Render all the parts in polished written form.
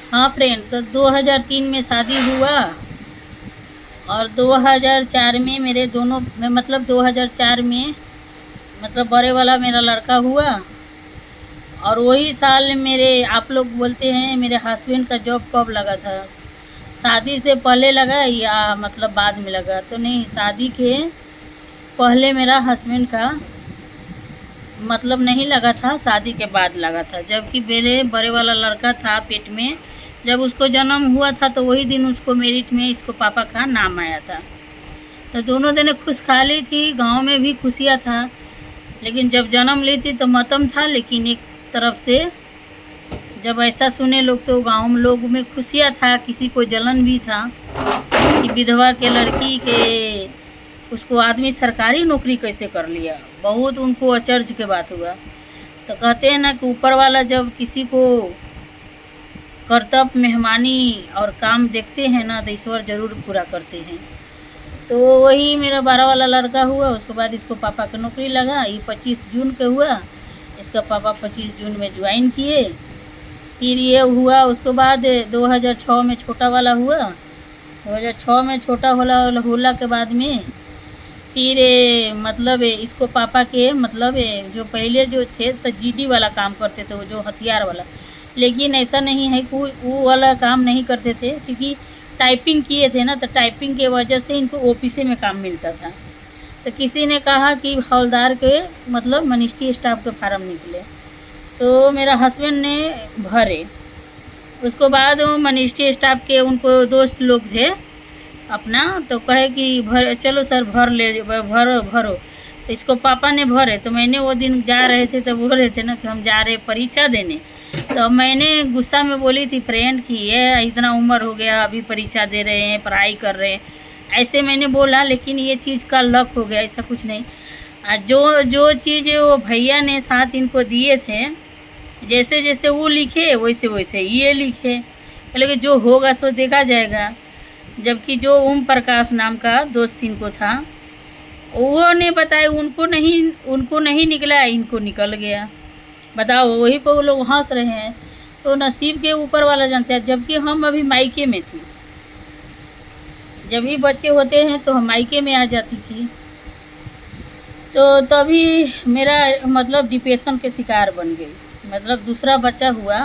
हाँ फ्रेंड, तो 2003 में शादी हुआ और 2004 में मेरे दोनों में मतलब 2004 में मतलब बड़े वाला मेरा लड़का हुआ। और वही साल मेरे आप लोग बोलते हैं मेरे हस्बैंड का जॉब कब लगा था, शादी से पहले लगा या मतलब बाद में लगा? तो नहीं, शादी के पहले मेरा हस्बैंड का मतलब नहीं लगा था, शादी के बाद लगा था। जबकि मेरे बड़े वाला लड़का था पेट में, जब उसको जन्म हुआ था तो वही दिन उसको मेरिट में इसको पापा का नाम आया था। तो दोनों दिन खुशहाली थी, गांव में भी खुशियाँ था। लेकिन जब जन्म ली थी तो मातम था। लेकिन एक तरफ से जब ऐसा सुने लोग तो गांव में लोग में खुशियाँ था, किसी को जलन भी था कि विधवा के लड़की के उसको आदमी सरकारी नौकरी कैसे कर लिया। बहुत उनको अचरज के बात हुआ। तो कहते हैं ना कि ऊपर वाला जब किसी को कर्तव्य मेहमानी और काम देखते हैं ना तो ईश्वर ज़रूर पूरा करते हैं। तो वही मेरा 12 वाला लड़का हुआ, उसके बाद इसको पापा की नौकरी लगा। ये 25 जून के हुआ, इसका पापा 25 जून में ज्वाइन किए। फिर ये हुआ, उसके बाद 2006 में छोटा वाला हुआ। 2006 में छोटा होला के बाद में फिर मतलब इसको पापा के मतलब जो पहले जो थे तो जीडी वाला काम करते थे, वो जो हथियार वाला। लेकिन ऐसा नहीं है कि वो वाला काम नहीं करते थे, क्योंकि टाइपिंग किए थे ना, तो टाइपिंग के वजह से इनको ऑफिस में काम मिलता था। तो किसी ने कहा कि हवलदार के मतलब मिनिस्ट्री स्टाफ के फार्म निकले, तो मेरा हस्बैंड ने भरे। उसके बाद वो मिनिस्ट्री स्टाफ के उनको दोस्त लोग थे अपना, तो कहे कि भर चलो सर भरो। तो इसको पापा ने भरे। तो मैंने वो दिन जा रहे थे तो बोल रहे थे ना कि हम जा रहे परीक्षा देने। तो मैंने गुस्सा में बोली थी फ्रेंड कि ये इतना उम्र हो गया अभी परीक्षा दे रहे हैं, पढ़ाई कर रहे हैं, ऐसे मैंने बोला। लेकिन ये चीज़ का लक हो गया, ऐसा कुछ नहीं। जो जो चीज़ वो भैया ने साथ इनको दिए थे, जैसे जैसे वो लिखे वैसे वैसे ये लिखे। लेकिन जो होगा सो देखा जाएगा। जबकि जो ओम प्रकाश नाम का दोस्त इनको था, वो ने बताया उनको नहीं निकला, इनको निकल गया। बताओ, वही पर वो लोग हंस रहे हैं। तो नसीब के ऊपर वाला जानते हैं। जबकि हम अभी मायके में थी, जब भी बच्चे होते हैं तो हम मायके में आ जाती थी। तो तभी मेरा मतलब डिप्रेशन के शिकार बन गई। मतलब दूसरा बच्चा हुआ,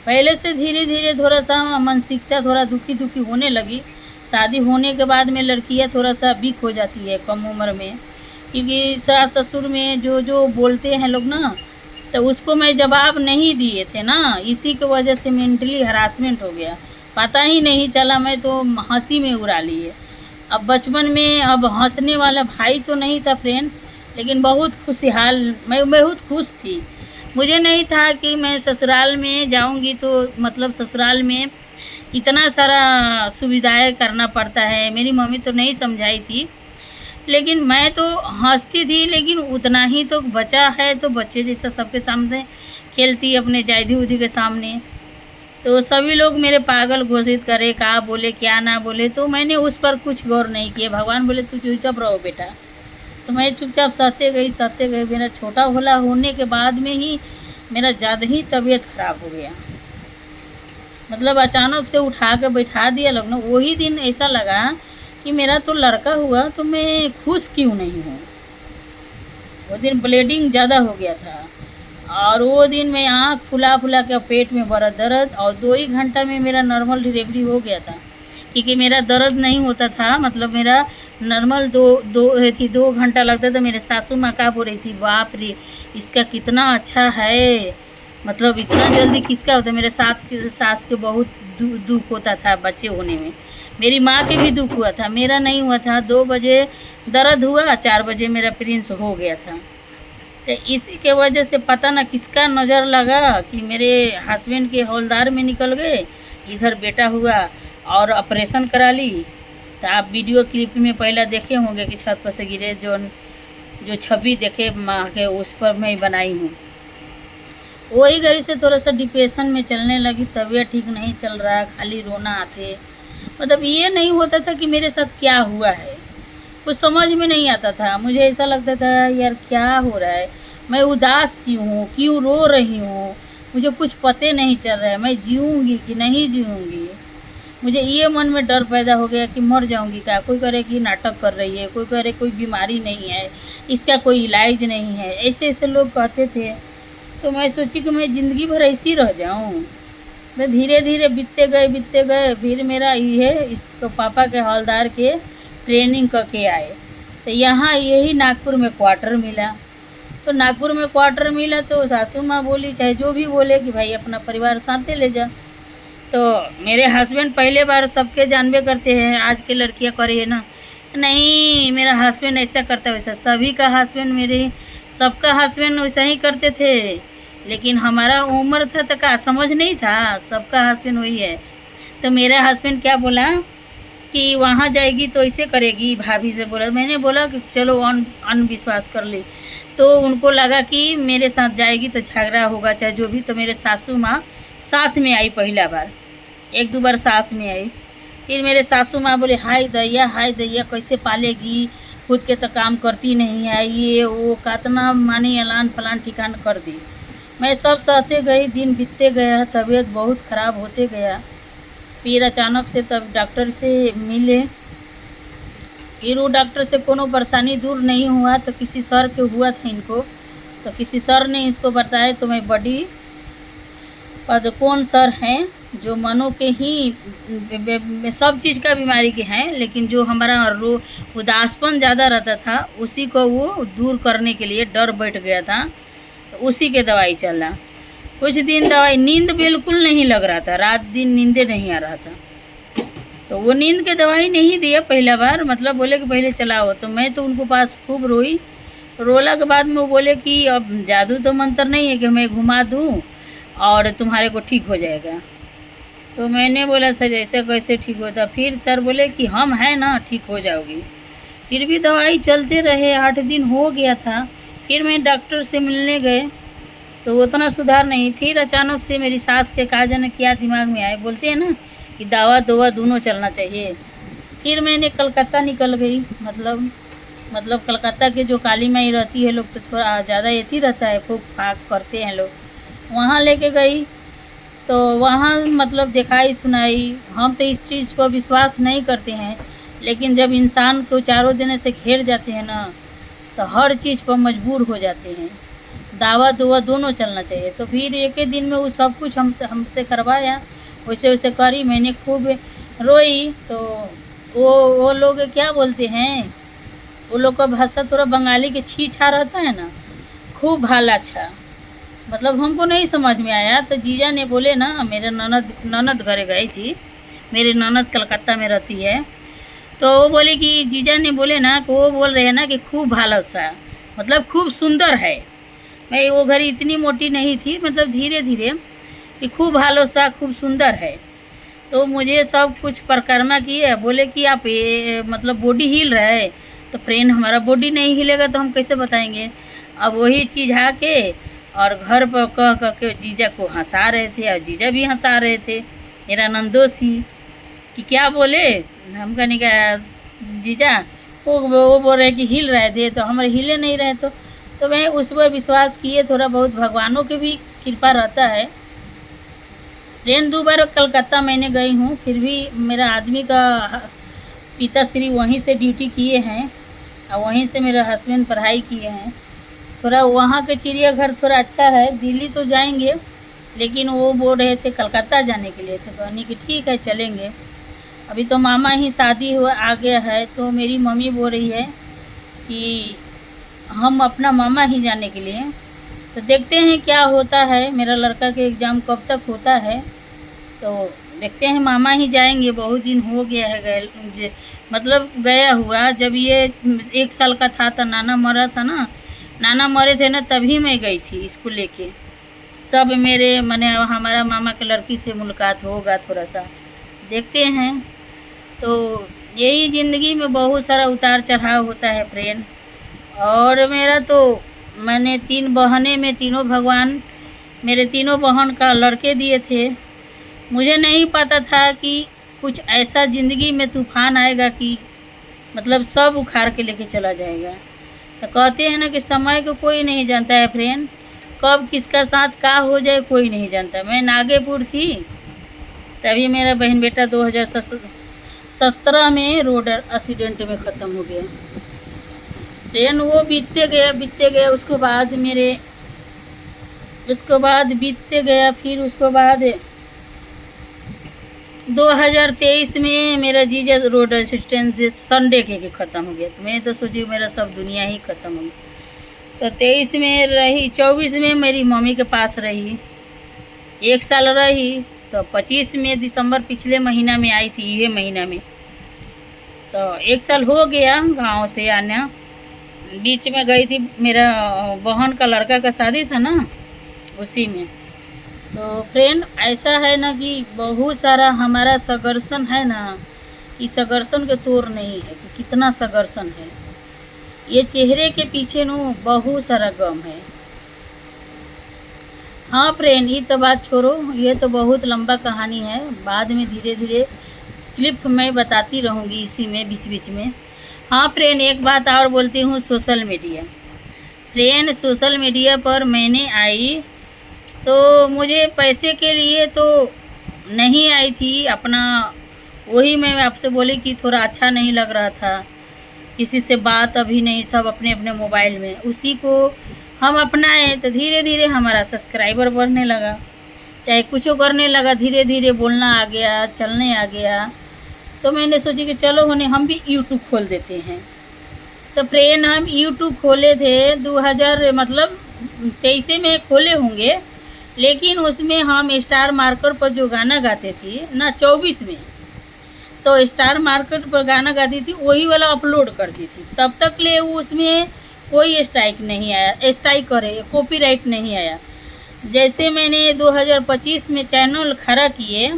पहले से धीरे धीरे थोड़ा सा मानसिकता थोड़ा दुखी दुखी होने लगी। शादी होने के बाद में लड़कियां थोड़ा सा वीक हो जाती है कम उम्र में, क्योंकि सास ससुर में जो जो बोलते हैं लोग ना, तो उसको मैं जवाब नहीं दिए थे ना, इसी की वजह से मेंटली हरासमेंट हो गया। पता ही नहीं चला, मैं तो हंसी में उड़ा लिए। अब बचपन में अब हंसने वाला भाई तो नहीं था फ्रेंड, लेकिन बहुत खुशहाल, मैं बहुत खुश थी। मुझे नहीं था कि मैं ससुराल में जाऊंगी तो मतलब ससुराल में इतना सारा सुविधाएं करना पड़ता है। मेरी मम्मी तो नहीं समझाई थी, लेकिन मैं तो हंसती थी। लेकिन उतना ही तो बचा है तो बच्चे जैसा सबके सामने खेलती अपने जायदी उदी के सामने। तो सभी लोग मेरे पागल घोषित करे, क्या बोले क्या ना बोले, तो मैंने उस पर कुछ गौर नहीं किया। भगवान बोले तू चुपचाप रहो बेटा। तो मैं चुपचाप सहते गई। मेरा छोटा भोला होने के बाद में ही मेरा ज़्यादा ही तबीयत खराब हो गया। मतलब अचानक से उठा के बैठा दिया लोग ना। वही दिन ऐसा लगा कि मेरा तो लड़का हुआ तो मैं खुश क्यों नहीं हूँ। वो दिन ब्लीडिंग ज़्यादा हो गया था, और वो दिन मैं आँख फुला फुला के पेट में बड़ा दर्द, और 2 ही घंटा में मेरा नॉर्मल डिलीवरी हो गया था। क्योंकि मेरा दर्द नहीं होता था, मतलब मेरा नॉर्मल 2 घंटा लगता था। मेरे सासू माँ का बोल रही थी बाप रे इसका कितना अच्छा है, मतलब इतना जल्दी किसका होता है। मेरे सास के बहुत दुख होता था बच्चे होने में। मेरी माँ के भी दुख हुआ था, मेरा नहीं हुआ था। 2 बजे दर्द हुआ, 4 बजे मेरा प्रिंस हो गया था। तो इसी के वजह से पता ना किसका नज़र लगा कि मेरे हस्बैंड के हवलदार में निकल गए, इधर बेटा हुआ और ऑपरेशन करा ली। तो आप वीडियो क्लिप में पहले देखे होंगे कि छत पर से गिरे, जो छवि देखे माँ के उस पर मैं बनाई हूँ। वही घड़ी से थोड़ा सा डिप्रेशन में चलने लगी। तबीयत ठीक नहीं चल रहा, खाली रोना आते। मतलब ये नहीं होता था कि मेरे साथ क्या हुआ है, कुछ समझ में नहीं आता था। मुझे ऐसा लगता था यार क्या हो रहा है, मैं उदास क्यों हूँ, क्यों रो रही हूँ, मुझे कुछ पते नहीं चल रहा है, मैं जीऊँगी कि नहीं जीऊँगी। मुझे ये मन में डर पैदा हो गया कि मर जाऊँगी क्या? कोई कह रहे कि नाटक कर रही है, कोई कह रहे कोई बीमारी नहीं है, इसका कोई इलाज नहीं है, ऐसे-ऐसे लोग कहते थे। तो मैं सोची कि मैं ज़िंदगी भर ऐसे ही रह जाऊँ। मैं धीरे-धीरे बीतते गए, फिर मेरा ये इसको पापा के हवलदार के ट्रेनिंग करके आए। तो यहाँ यही नागपुर में क्वार्टर मिला। तो नागपुर में क्वार्टर मिला तो सासू माँ बोली, चाहे जो भी बोले, कि भाई अपना परिवार साथे ले जा। तो मेरे हस्बैंड पहले बार, सबके जानबे करते हैं आज के लड़कियां करे है ना, नहीं मेरा हस्बैंड ऐसा करता है वैसा, सभी का हस्बैंड मेरे, सबका हस्बैंड वैसा ही करते थे। लेकिन हमारा उम्र था तो क्या समझ नहीं था, सबका हस्बैंड वही है। तो मेरा हस्बैंड क्या बोला कि वहाँ जाएगी तो ऐसे करेगी, भाभी से बोला। मैंने बोला कि चलो अनविश्वास कर ली। तो उनको लगा कि मेरे साथ जाएगी तो झगड़ा होगा चाहे जो भी। तो मेरे सासू माँ साथ में आई, पहला बार, एक दो बार साथ में आई। फिर मेरे सासू माँ बोले हाय दैया कैसे पालेगी, खुद के तो काम करती नहीं है, ये वो कितना मानी ऐलान फलान ठिकान कर दी। मैं सब सहते गई, दिन बीतते गया, तबीयत बहुत ख़राब होते गया। फिर अचानक से तब डॉक्टर से मिले। फिर वो डॉक्टर से कोनो परेशानी दूर नहीं हुआ तो किसी सर के हुआ था इनको, तो किसी सर ने इसको बताया। तो मैं बड़ी पदकोन सर हैं जो मनो के ही सब चीज़ का बीमारी के हैं, लेकिन जो हमारा उदासपन ज़्यादा रहता था उसी को वो दूर करने के लिए, डर बैठ गया था तो उसी के दवाई चला। कुछ दिन दवाई, नींद बिल्कुल नहीं लग रहा था, रात दिन नींदे नहीं आ रहा था। तो वो नींद के दवाई नहीं दिया पहला बार, मतलब बोले कि पहले चलाओ। तो मैं तो उनको पास खूब रोई। रोला के बाद में वो बोले कि अब जादू तो मंत्र नहीं है कि मैं घुमा दूँ और तुम्हारे को ठीक हो जाएगा। तो मैंने बोला सर ऐसे कैसे ठीक होता। फिर सर बोले कि हम हैं ना, ठीक हो जाओगी। फिर भी दवाई चलते रहे, 8 दिन हो गया था। फिर मैं डॉक्टर से मिलने गए तो उतना सुधार नहीं। फिर अचानक से मेरी सास के कहा जाने क्या दिमाग में आए, बोलते हैं ना कि दवा दवा दोनों चलना चाहिए। फिर मैंने कलकत्ता निकल गई, मतलब कलकत्ता के जो काली माई रहती है लोग तो थोड़ा ज़्यादा ऐसी रहता है, फूक फाक करते हैं लोग, वहाँ लेके गई। तो वहाँ मतलब दिखाई सुनाई। हम तो इस चीज़ पर विश्वास नहीं करते हैं, लेकिन जब इंसान को चारों देने से घेर जाते हैं ना तो हर चीज़ पर मजबूर हो जाते हैं। दावा दुआ दोनों चलना चाहिए। तो फिर एक ही दिन में वो सब कुछ हमसे करवाया, वैसे वैसे करी। मैंने खूब रोई। तो वो लोग क्या बोलते हैं, वो लोग का भाषा थोड़ा बंगाली के छी छा रहता है ना, खूब भाला छा, मतलब हमको नहीं समझ में आया। तो जीजा ने बोले ना, मेरे ननद घरे गई थी, मेरी ननद कलकत्ता में रहती है। तो वो बोले कि जीजा ने बोले ना कि वो बोल रहे हैं ना कि खूब भाला सा, मतलब खूब सुंदर है। मैं वो घड़ी इतनी मोटी नहीं थी, मतलब धीरे धीरे कि खूब भालो सा, खूब सुंदर है। तो मुझे सब कुछ परिक्रमा किए। बोले कि आप ये मतलब बॉडी हिल रहा है। तो फ्रेंड हमारा बॉडी नहीं हिलेगा तो हम कैसे बताएंगे। अब वही चीज़ आके और घर पर कह के जीजा को हंसा रहे थे और जीजा भी हंसा रहे थे, मेरा नंदोसी। कि क्या बोले, हम कहने का जीजा वो बोल रहे कि हिल रहे थे, तो हमारे हिले नहीं रहे। तो मैं उस पर विश्वास किए। थोड़ा बहुत भगवानों की भी कृपा रहता है। ट्रेन 2 बार कलकत्ता मैंने गई हूँ, फिर भी मेरा आदमी का पिताश्री वहीं से ड्यूटी किए हैं और वहीं से मेरा हस्बैंड पढ़ाई किए हैं। थोड़ा वहाँ के चिड़ियाघर थोड़ा अच्छा है। दिल्ली तो जाएंगे, लेकिन वो बोल रहे थे कलकत्ता जाने के लिए। तो कहने कि ठीक है चलेंगे। अभी तो मामा ही शादी हुआ आ गया है, तो मेरी मम्मी बोल रही है कि हम अपना मामा ही जाने के लिए। तो देखते हैं क्या होता है, मेरा लड़का के एग्ज़ाम कब तक होता है, तो देखते हैं मामा ही जाएंगे। बहुत दिन हो गया है गए, मतलब गया हुआ। जब ये 1 साल का था तो नाना मरा था ना, नाना मरे थे ना, तभी मैं गई थी इसको लेके। सब मेरे मने हमारा मामा के लड़की से मुलाकात होगा थोड़ा सा, देखते हैं। तो यही ज़िंदगी में बहुत सारा उतार चढ़ाव होता है फ्रेंड। और मेरा तो, मैंने 3 बहनें में तीनों भगवान मेरे तीनों बहन का लड़के दिए थे। मुझे नहीं पता था कि कुछ ऐसा ज़िंदगी में तूफ़ान आएगा कि मतलब सब उखाड़ के लेके चला जाएगा। तो कहते हैं ना कि समय को कोई नहीं जानता है फ्रेंड। कब किसका साथ का हो जाए कोई नहीं जानता। मैं नागेपुर थी तभी मेरा बहन बेटा 2017 में रोड एक्सीडेंट में ख़त्म हो गया। ट्रेन वो बीतते गया उसके बाद बीतते गया। फिर उसके बाद 2023 में मेरा जीजा रोड एक्सीडेंट से संडे के ख़त्म हो गया। तो मैं तो सोची मेरा सब दुनिया ही ख़त्म हो गया। तो 23 में रही, 24 में मेरी मम्मी के पास रही, 1 साल रही। तो 25 में दिसंबर पिछले महीना में आई थी, ये महीना में। तो 1 साल हो गया गांव से आना। बीच में गई थी, मेरा बहन का लड़का का शादी था ना, उसी में। तो फ्रेंड ऐसा है ना कि बहुत सारा हमारा संघर्षण है ना, कि संघर्षण के तोड़ नहीं है कि कितना संघर्षण है। ये चेहरे के पीछे नो बहुत सारा गम है। हाँ फ्रेंड, ये तो बात छोड़ो, ये तो बहुत लंबा कहानी है। बाद में धीरे धीरे क्लिप मैं बताती रहूँगी इसी में बीच बीच में। हाँ फ्रेंड, एक बात और बोलती हूँ, social media. Friend social media पर मैंने आई तो मुझे पैसे के लिए तो नहीं आई थी। अपना वही मैं आपसे बोली कि थोड़ा अच्छा नहीं लग रहा था, किसी से बात अभी नहीं, सब अपने अपने मोबाइल में, उसी को हम अपनाए। तो धीरे धीरे हमारा सब्सक्राइबर बढ़ने लगा, चाहे कुछ करने लगा, धीरे धीरे बोलना आ गया, चलने आ गया। तो मैंने सोची कि चलो होने हम भी यूट्यूब खोल देते हैं। तो फ्रेंड हम यूट्यूब खोले थे 2023 में खोले होंगे, लेकिन उसमें हम स्टार मार्कर पर जो गाना गाते थे ना 24 में, तो स्टार मार्कर पर गाना गाती थी वही वाला अपलोड करती थी। तब तक ले उसमें कोई स्ट्राइक नहीं आया, कॉपीराइट नहीं आया। जैसे मैंने 2025 में चैनल खड़ा किए,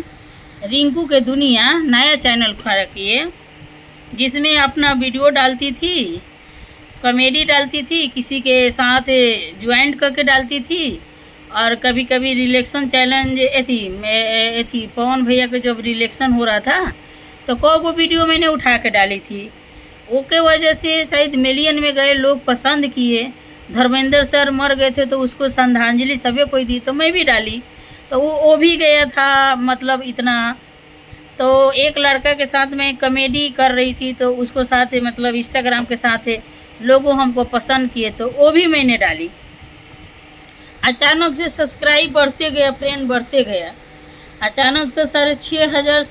रिंकू के दुनिया नया चैनल खड़ा किए, जिसमें अपना वीडियो डालती थी, कॉमेडी डालती थी, किसी के साथ ज्वाइंट करके डालती थी, और कभी कभी रिलेक्शन चैलेंज थी पवन भैया के जब रिलेक्शन हो रहा था तो को वीडियो मैंने उठा के डाली थी। ओके वजह से शायद मिलियन में गए, लोग पसंद किए। धर्मेंद्र सर मर गए थे तो उसको श्रद्धांजलि सभी कोई दी, तो मैं भी डाली, तो वो भी गया था, मतलब इतना। तो एक लड़का के साथ मैं कॉमेडी कर रही थी, तो उसको साथ मतलब इंस्टाग्राम के साथ लोगों हमको पसंद किए, तो वो भी मैंने डाली। अचानक से सब्सक्राइब बढ़ते गया फ्रेंड, बढ़ते गया। अचानक से 6,000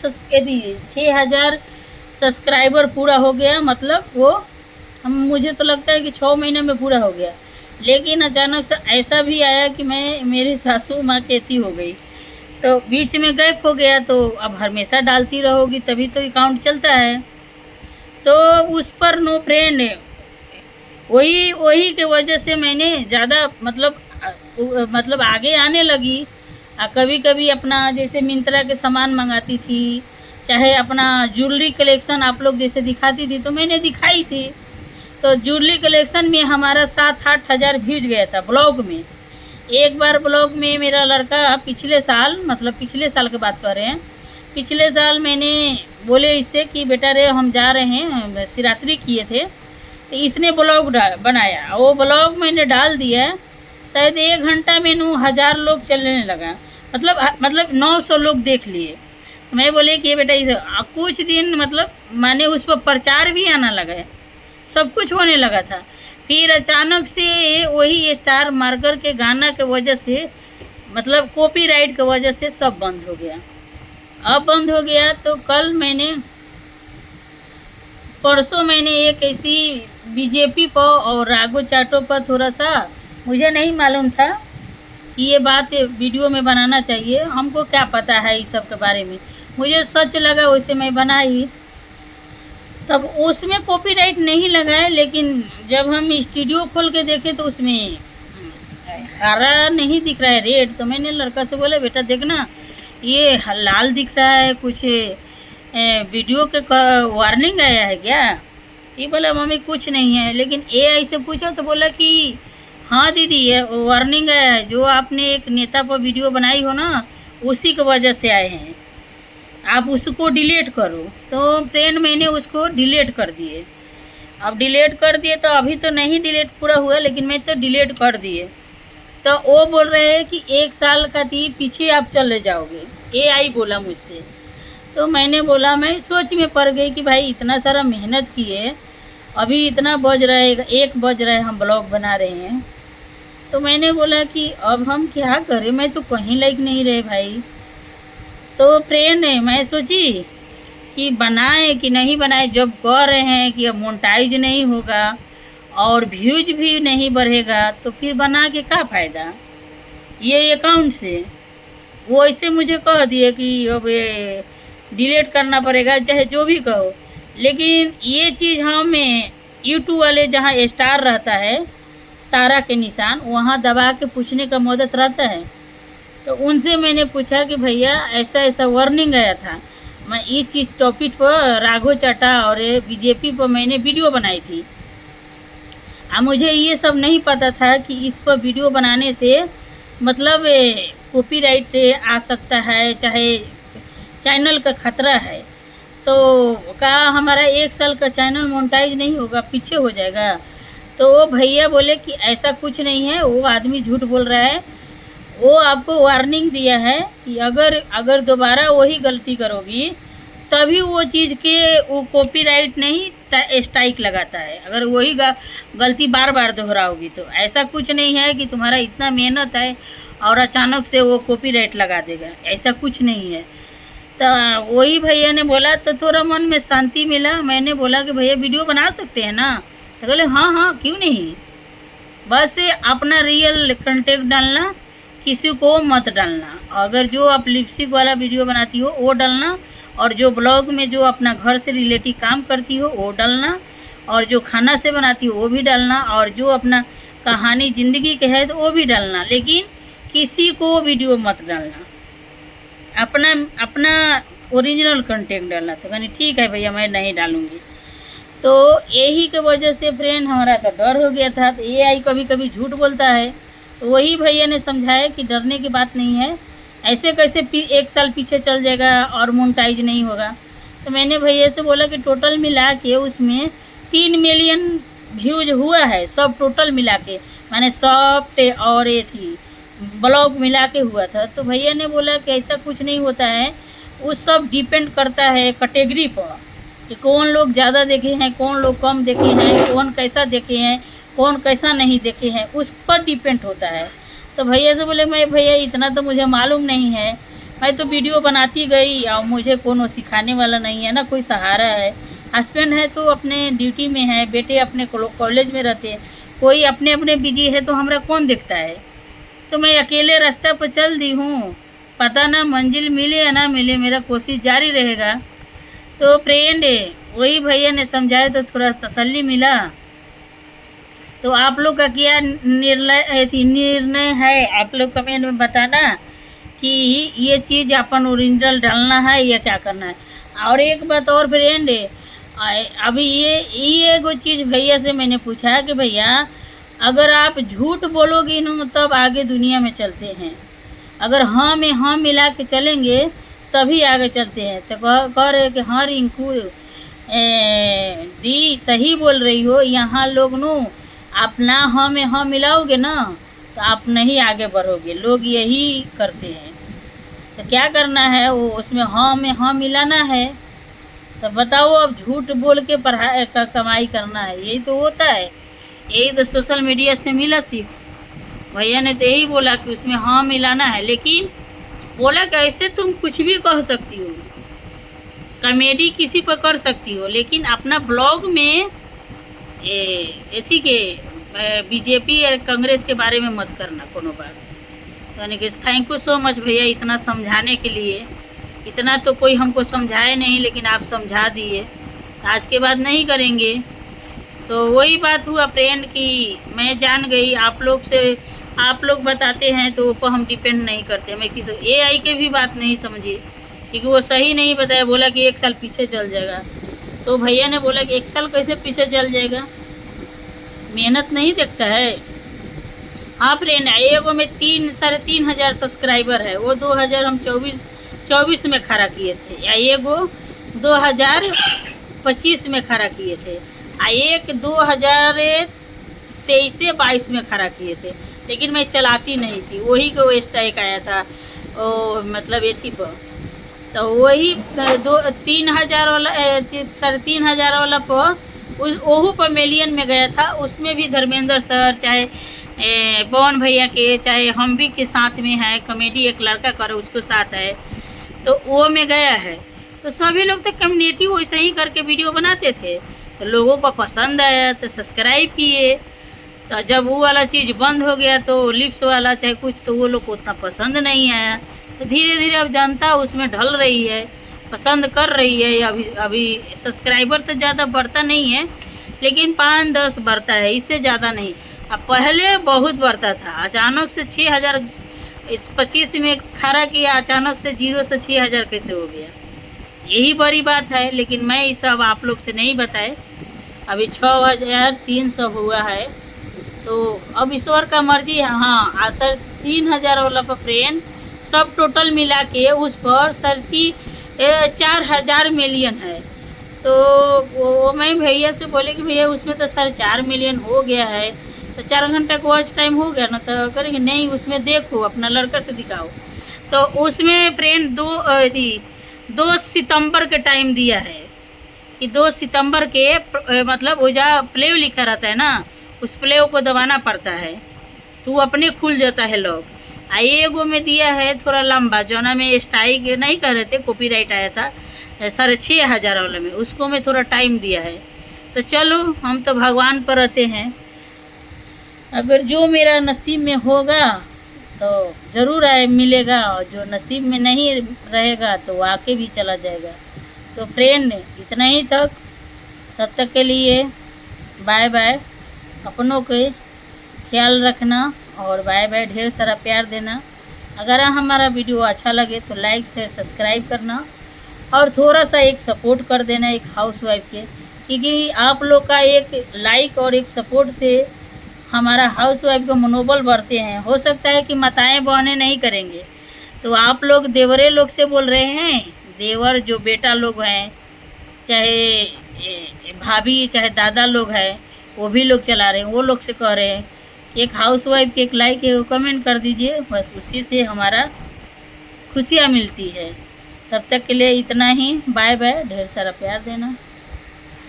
सब्सक्राइबर पूरा हो गया। मतलब वो मुझे तो लगता है कि 6 महीने में पूरा हो गया। लेकिन अचानक से ऐसा भी आया कि मेरी सासू माँ कहती हो गई, तो बीच में गैप हो गया। तो अब हमेशा डालती रहोगी तभी तो अकाउंट चलता है। तो उस पर नो फ्रेंड, वही के वजह से मैंने ज़्यादा मतलब आगे आने लगी। कभी कभी अपना जैसे मिंत्रा के सामान मंगाती थी, चाहे अपना ज्वेलरी कलेक्शन आप लोग जैसे दिखाती थी तो मैंने दिखाई थी। तो ज्वेलरी कलेक्शन में हमारा 7-8 हज़ार व्यूज गया था ब्लॉग में। एक बार ब्लॉग में मेरा लड़का पिछले साल की बात कर रहे हैं, पिछले साल मैंने बोले इससे कि बेटा रे हम जा रहे हैं, शिवरात्रि किए थे, तो इसने ब्लॉग बनाया। वो ब्लॉग मैंने डाल दिया, शायद 1 घंटा में 9,000 लोग चलने लगा, मतलब 900 लोग देख लिए। मैं बोले कि बेटा इसे कुछ दिन माने उस पर प्रचार भी आना लगा है, सब कुछ होने लगा था। फिर अचानक से वही स्टार मार्कर के गाना के वजह से, मतलब कॉपीराइट के वजह से सब बंद हो गया। अब बंद हो गया तो परसों मैंने एक ऐसी बीजेपी पर और राघो चाटो पर थोड़ा सा, मुझे नहीं मालूम था कि ये बात वीडियो में बनाना चाहिए, हमको क्या पता है इस सब के बारे में, मुझे सच लगा वैसे मैं बनाई। तब उसमें कॉपीराइट नहीं लगा है, लेकिन जब हम स्टूडियो खोल के देखे तो उसमें हरा नहीं दिख रहा है, रेड। तो मैंने लड़का से बोला बेटा देखना ये लाल दिख रहा है, कुछ वीडियो के वार्निंग आया है क्या? ये बोला मम्मी कुछ नहीं है। लेकिन AI से पूछा तो बोला कि हाँ दीदी ये वार्निंग आया है, जो आपने एक नेता पर वीडियो बनाई हो ना उसी की वजह से आए हैं, आप उसको डिलीट करो। तो फ्रेंड मैंने उसको डिलीट कर दिए। अब डिलीट कर दिए तो अभी तो नहीं डिलीट पूरा हुआ, लेकिन मैं तो डिलीट कर दिए। तो वो बोल रहे हैं कि 1 साल का थी पीछे आप चले जाओगे, एआई बोला मुझसे। तो मैंने बोला, मैं सोच में पड़ गई कि भाई इतना सारा मेहनत किए, अभी इतना बज रहा है, 1 बज रहा है, हम ब्लॉग बना रहे हैं। तो मैंने बोला कि अब हम क्या करें, मैं तो कहीं लाइक नहीं रहे भाई। तो फ्रेंड मैं सोची कि बनाए कि नहीं बनाए, जब कह रहे हैं कि अब मोनेटाइज नहीं होगा और व्यूज भी नहीं बढ़ेगा तो फिर बना के क्या फ़ायदा ये अकाउंट से। वो ऐसे मुझे कह दिए कि अब ये डिलीट करना पड़ेगा, चाहे जो भी कहो। लेकिन ये चीज़ हमें यूट्यूब वाले जहाँ स्टार रहता है, तारा के निशान, वहाँ दबा के पूछने का मदद रहता है। तो उनसे मैंने पूछा कि भैया ऐसा ऐसा वार्निंग आया था, मैं इस चीज़ टॉपिक पर राघव चड्ढा और बीजेपी पर मैंने वीडियो बनाई थी। अब मुझे ये सब नहीं पता था कि इस पर वीडियो बनाने से मतलब कॉपीराइट आ सकता है, चाहे चैनल का खतरा है। तो कहा हमारा 1 साल का चैनल मोनेटाइज नहीं होगा, पीछे हो जाएगा। तो वो भैया बोले कि ऐसा कुछ नहीं है, वो आदमी झूठ बोल रहा है, वो आपको वार्निंग दिया है कि अगर दोबारा वही गलती करोगी तभी वो चीज़ के वो कॉपीराइट नहीं स्ट्राइक लगाता है, अगर वही गलती बार बार दोहराओगी तो। ऐसा कुछ नहीं है कि तुम्हारा इतना मेहनत है और अचानक से वो कॉपीराइट लगा देगा, ऐसा कुछ नहीं है। तो वही भैया ने बोला तो थोड़ा मन में शांति मिला। मैंने बोला कि भैया वीडियो बना सकते हैं ना? तो बोले हाँ हाँ क्यों नहीं, बस अपना रियल कंटेंट डालना, किसी को मत डालना। अगर जो आप लिपस्टिक वाला वीडियो बनाती हो वो डालना, और जो ब्लॉग में जो अपना घर से रिलेटेड काम करती हो वो डालना, और जो खाना से बनाती हो वो भी डालना, और जो अपना कहानी ज़िंदगी के है तो वो भी डालना। लेकिन किसी को वीडियो मत डालना, अपना ओरिजिनल कंटेंट डालना। तो कहनी ठीक है भैया मैं नहीं डालूँगी। तो यही के वजह से फ्रेंड हमारा तो डर हो गया था। तो एआई कभी कभी झूठ बोलता है, तो वही भैया ने समझाया कि डरने की बात नहीं है, ऐसे कैसे 1 साल पीछे चल जाएगा और मोनेटाइज नहीं होगा। तो मैंने भैया से बोला कि टोटल मिला के उसमें 3 मिलियन व्यूज हुआ है, सब टोटल मिला के, माने सॉफ्ट और ये थी ब्लॉग मिला के हुआ था। तो भैया ने बोला कि ऐसा कुछ नहीं होता है, उस सब डिपेंड करता है कैटेगरी पर कि कौन लोग ज़्यादा देखे हैं, कौन लोग कम देखे हैं, कौन कैसा देखे हैं, कौन कैसा नहीं देखे हैं, उस पर डिपेंड होता है। तो भैया से बोले मैं भैया इतना तो मुझे मालूम नहीं है, मैं तो वीडियो बनाती गई और मुझे कोनो सिखाने वाला नहीं है ना, कोई सहारा है। हस्बैंड है तो अपने ड्यूटी में है, बेटे अपने कॉलेज में रहते हैं, कोई अपने अपने बिजी है, तो हमारा कौन देखता है। तो मैं अकेले रास्ता पर चल दी हूँ, पता ना मंजिल मिले या ना मिले, मेरा कोशिश जारी रहेगा। तो फ्रेंड वही भैया ने समझाया तो थोड़ा तसल्ली मिला। तो आप लोग का क्या निर्णय है, आप लोग कमेंट में बताना कि ये चीज़ अपन ओरिजिनल डालना है या क्या करना है। और एक बात और फ्रेंड, अभी ये एगो चीज़ भैया से मैंने पूछा कि भैया अगर आप झूठ बोलोगे ना तब आगे दुनिया में चलते हैं, अगर हाँ में हाँ मिला के चलेंगे तभी आगे चलते हैं। तो कह रहे कि हाँ रिंकू दी सही बोल रही हो, यहाँ लोग नो अपना हाँ में हाँ मिलाओगे ना तो आप नहीं आगे बढ़ोगे, लोग यही करते हैं। तो क्या करना है, वो उसमें हाँ में हाँ मिलाना है। तो बताओ अब झूठ बोल के पढ़ाई का कमाई करना है, यही तो होता है, यही तो सोशल मीडिया से मिला सीख। भैया ने तो यही बोला कि उसमें हाँ मिलाना है, लेकिन बोला कि ऐसे तुम कुछ भी कह सकती हो, कॉमेडी किसी पर कर सकती हो, लेकिन अपना ब्लॉग में ऐसी के बीजेपी या कांग्रेस के बारे में मत करना कोनो बात। यानी कि थैंक यू सो मच भैया इतना समझाने के लिए। इतना तो कोई हमको समझाए नहीं, लेकिन आप समझा दिए, आज के बाद नहीं करेंगे। तो वही बात हुआ फ्रेंड कि मैं जान गई, आप लोग बताते हैं तो ऊपर हम डिपेंड नहीं करते। मैं किसी एआई के भी बात नहीं समझी, क्योंकि वो सही नहीं बताया, बोला कि 1 साल पीछे चल जाएगा। तो भैया ने बोला कि 1 साल कैसे पीछे चल जाएगा, मेहनत नहीं देखता है। हाँ फ्रेंड, एगो में 3-3.5 हज़ार सब्सक्राइबर है, वो 2000 हम 24 में खड़ा किए थे, या एगो 2025 में खड़ा किए थे, एक 2023-22 में खड़ा किए थे। लेकिन मैं चलाती नहीं थी। वही को स्ट्राइक आया था वो, मतलब ये थी पर, तो वही 2-3 हज़ार वाला 3,500 वाला पर उस ओहू पर मिलियन में गया था। उसमें भी धर्मेंद्र सर, चाहे पवन भैया के, चाहे हम भी के साथ में है, कॉमेडी एक लड़का कर उसको साथ है, तो वो में गया है। तो सभी लोग तो कम्युनिटी वैसे ही करके वीडियो बनाते थे, तो लोगों को पसंद आया तो सब्सक्राइब किए। तो जब वो वाला चीज़ बंद हो गया तो लिप्स वाला चाहे कुछ, तो वो लोग को उतना पसंद नहीं आया। तो धीरे धीरे अब जनता उसमें ढल रही है, पसंद कर रही है। अभी अभी सब्सक्राइबर तो ज़्यादा बढ़ता नहीं है, लेकिन 5-10 बढ़ता है, इससे ज़्यादा नहीं। अब पहले बहुत बढ़ता था, अचानक से 6,000 इस 25 में खड़ा किया, अचानक से 0 से 6,000 कैसे हो गया, यही बड़ी बात है। लेकिन मैं ये सब आप लोग से नहीं बताए। अभी 6,300 हुआ है, तो अब ईश्वर का मर्जी है। हाँ सर, 3,000 वाला पर फ्रेंड सब टोटल मिला के उस पर 4,000 मिलियन है। तो वो मैं भैया से बोले कि भैया उसमें तो सर 4 मिलियन हो गया है, तो 4 घंटे का वॉच टाइम हो गया ना, तो करेंगे नहीं उसमें देखो, अपना लड़का से दिखाओ। तो उसमें फ्रेंड 2 सितंबर के टाइम दिया है कि 2 सितंबर के मतलब वो जा प्ले लिखा रहता है ना, उस प्ले को दबाना पड़ता है तो वो अपने खुल जाता है लॉक। एगो में दिया है थोड़ा लंबा, जोना में स्ट्राइक नहीं कर रहे थे, कॉपीराइट आया था 6,500 वाले में, उसको मैं थोड़ा टाइम दिया है। तो चलो, हम तो भगवान पर रहते हैं, अगर जो मेरा नसीब में होगा तो ज़रूर आए मिलेगा, और जो नसीब में नहीं रहेगा तो आके भी चला जाएगा। तो फ्रेंड इतना ही तक, तब तक के लिए बाय बाय। अपनों के ख्याल रखना और बाय बाय। ढेर सारा प्यार देना। अगर हमारा वीडियो अच्छा लगे तो लाइक शेयर सब्सक्राइब करना, और थोड़ा सा एक सपोर्ट कर देना एक हाउसवाइफ के, क्योंकि आप लोग का एक लाइक और एक सपोर्ट से हमारा हाउसवाइफ का मनोबल बढ़ते हैं। हो सकता है कि माताएं बहनें नहीं करेंगे, तो आप लोग देवरे लोग से बोल रहे हैं, देवर जो बेटा लोग हैं, चाहे भाभी, चाहे दादा लोग हैं, वो भी लोग चला रहे हैं, वो लोग से कह रहे हैं एक हाउसवाइफ के एक लाइक कमेंट कर दीजिए, बस उसी से हमारा खुशियाँ मिलती है। तब तक के लिए इतना ही, बाय बाय। ढेर सारा प्यार देना।